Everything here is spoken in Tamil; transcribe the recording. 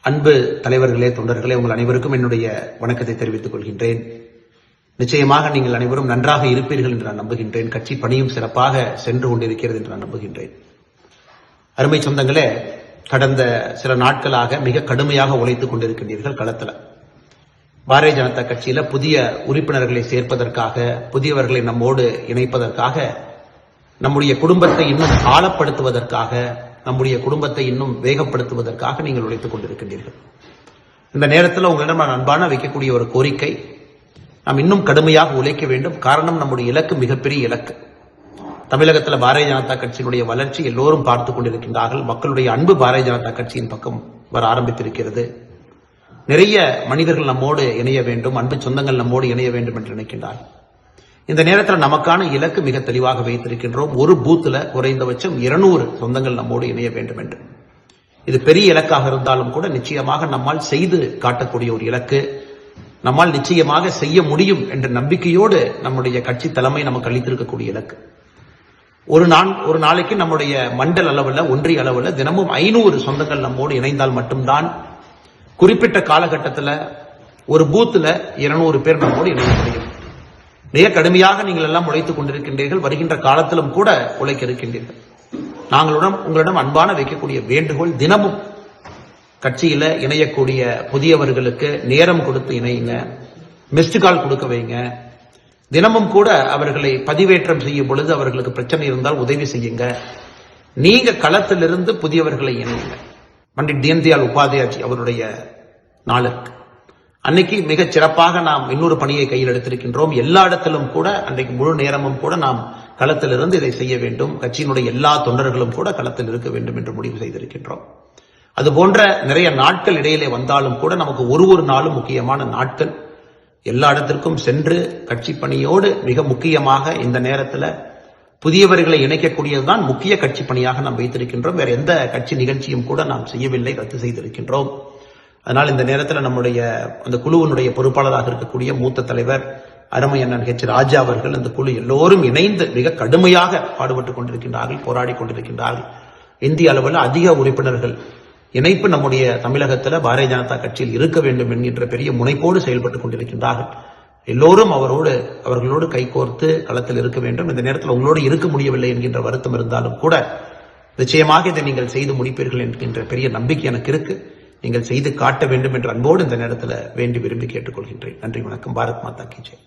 அன்பு தலைவர்களே, தொண்டர்களே, உங்கள் அனைவருக்கும் என்னுடைய வணக்கத்தை தெரிவித்துக் கொள்கின்றேன். நிச்சயமாக நீங்கள் அனைவரும் நன்றாக இருப்பீர்கள் என்று நான் நம்புகின்றேன். கட்சி பணியும் சிறப்பாக சென்று கொண்டிருக்கிறது என்று நான் நம்புகின்றேன். அருமை சொந்தங்களே, கடந்த சில நாட்களாக மிக கடுமையாக உழைத்துக் கொண்டிருக்கின்றீர்கள் களத்தில். பாரதிய ஜனதா கட்சியில புதிய உறுப்பினர்களை சேர்ப்பதற்காக, புதியவர்களை நம்மோடு இணைப்பதற்காக, நம்முடைய குடும்பத்தை இன்னும் ஆழப்படுத்துவதற்காக, நம்முடைய குடும்பத்தை இன்னும் வேகப்படுத்துவதற்காக நீங்கள் உழைத்துக் கொண்டிருக்கின்றீர்கள். இந்த நேரத்தில் உங்களிடம் நான் அன்பான வைக்கக்கூடிய ஒரு கோரிக்கை, நாம் இன்னும் கடுமையாக உழைக்க வேண்டும். காரணம், நம்முடைய இலக்கு மிகப்பெரிய இலக்கு. தமிழகத்தில் பாரதிய ஜனதா கட்சியினுடைய வளர்ச்சி எல்லோரும் பார்த்துக் கொண்டிருக்கின்றார்கள். மக்களுடைய அன்பு பாரதிய ஜனதா கட்சியின் பக்கம் வர ஆரம்பித்திருக்கிறது. நிறைய மனிதர்கள் நம்மோடு இணைய வேண்டும், அன்பு சொந்தங்கள் நம்மோடு இணைய வேண்டும் என்று நினைக்கின்றார்கள். இந்த நேரத்தில் நமக்கான இலக்கு மிக தெளிவாக வைத்திருக்கின்றோம். ஒரு பூத்துல குறைந்தபட்சம் 200 சொந்தங்கள் நம்மோடு இணைய வேண்டும் என்று. இது பெரிய இலக்காக இருந்தாலும் கூட நிச்சயமாக நம்மால் செய்து காட்டக்கூடிய ஒரு இலக்கு. நம்மால் நிச்சயமாக செய்ய முடியும் என்ற நம்பிக்கையோடு நம்முடைய கட்சி தலைமை நமக்கு அளித்திருக்கக்கூடிய இலக்கு. ஒரு நாளைக்கு நம்முடைய மண்டல் அளவில், ஒன்றிய அளவில் தினமும் 500 சொந்தங்கள் நம்மோடு இணைந்தால் மட்டும்தான் குறிப்பிட்ட காலகட்டத்தில் ஒரு பூத்துல 200 பேர் நம்மோடு இணைய முடியும். மிக கடுமையாக நீங்கள் எல்லாம் உழைத்துக் கொண்டிருக்கின்றீர்கள். வருகின்ற காலத்திலும் கூட உழைக்க இருக்கின்றீர்கள். உங்களிடம் அன்பான வைக்கக்கூடிய வேண்டுகோள், தினமும் கட்சியில இணையக்கூடிய புதியவர்களுக்கு நேரம் கொடுத்து இணையுங்க, மிஸ்டு கால் கொடுக்க வைங்க. தினமும் கூட அவர்களை பதிவேற்றம் செய்யும் பொழுது அவர்களுக்கு பிரச்சனை இருந்தால் உதவி செய்யுங்க. நீங்க களத்திலிருந்து புதியவர்களை இணையுங்க. பண்டிட் தீன்தயாள் உபாத்யாஜி அவருடைய நாளுக்கு அன்னைக்கு மிகச் சிறப்பாக நாம் இன்னொரு பணியை கையில் எடுத்திருக்கின்றோம். எல்லா இடத்திலும் கூட அன்றைக்கு முழு நேரமும் கூட நாம் களத்திலிருந்து இதை செய்ய வேண்டும். கட்சியினுடைய எல்லா தொண்டர்களும் கூட களத்தில் இருக்க வேண்டும் என்று முடிவு செய்திருக்கின்றோம். அது போன்ற நிறைய நாட்கள் இடையிலே வந்தாலும் கூட நமக்கு ஒரு நாளும் முக்கியமான நாட்கள். எல்லா இடத்திற்கும் சென்று கட்சி பணியோடு மிக முக்கியமாக இந்த நேரத்தில் புதியவர்களை இணைக்கக்கூடியதுதான் முக்கிய கட்சி பணியாக நாம் வைத்திருக்கின்றோம். வேற எந்த கட்சி நிகழ்ச்சியும் கூட நாம் செய்யவில்லை, ரத்து செய்திருக்கின்றோம். அதனால் இந்த நேரத்தில் நம்முடைய அந்த குழுவினுடைய பொறுப்பாளராக இருக்கக்கூடிய மூத்த தலைவர் அருமை அண்ணன் ஹெச் ராஜா அவர்கள், அந்த குழு எல்லோரும் இணைந்து மிக கடுமையாக பாடுபட்டுக் கொண்டிருக்கின்றார்கள், போராடி கொண்டிருக்கின்றார்கள். இந்திய அளவில் அதிக உறுப்பினர்கள் இணைப்பு நம்முடைய தமிழகத்தில் பாரதிய ஜனதா கட்சியில் இருக்க வேண்டும் என்கின்ற பெரிய முனைப்போடு செயல்பட்டுக் கொண்டிருக்கின்றார்கள். எல்லோரும் அவர்களோடு கைகோர்த்து களத்தில் இருக்க வேண்டும். இந்த நேரத்தில் உங்களோடு இருக்க முடியவில்லை என்கின்ற வருத்தம் இருந்தாலும் கூட நிச்சயமாக இதை நீங்கள் செய்து முடிப்பீர்கள் என்கின்ற பெரிய நம்பிக்கை எனக்கு இருக்கு. நீங்கள் செய்து காட்ட வேண்டும் என்ற அன்போடு இந்த நேரத்தில் வேண்டி விரும்பி கேட்டுக்கொள்கின்றேன். நன்றி, வணக்கம். பாரத் மாதா கி ஜெய்.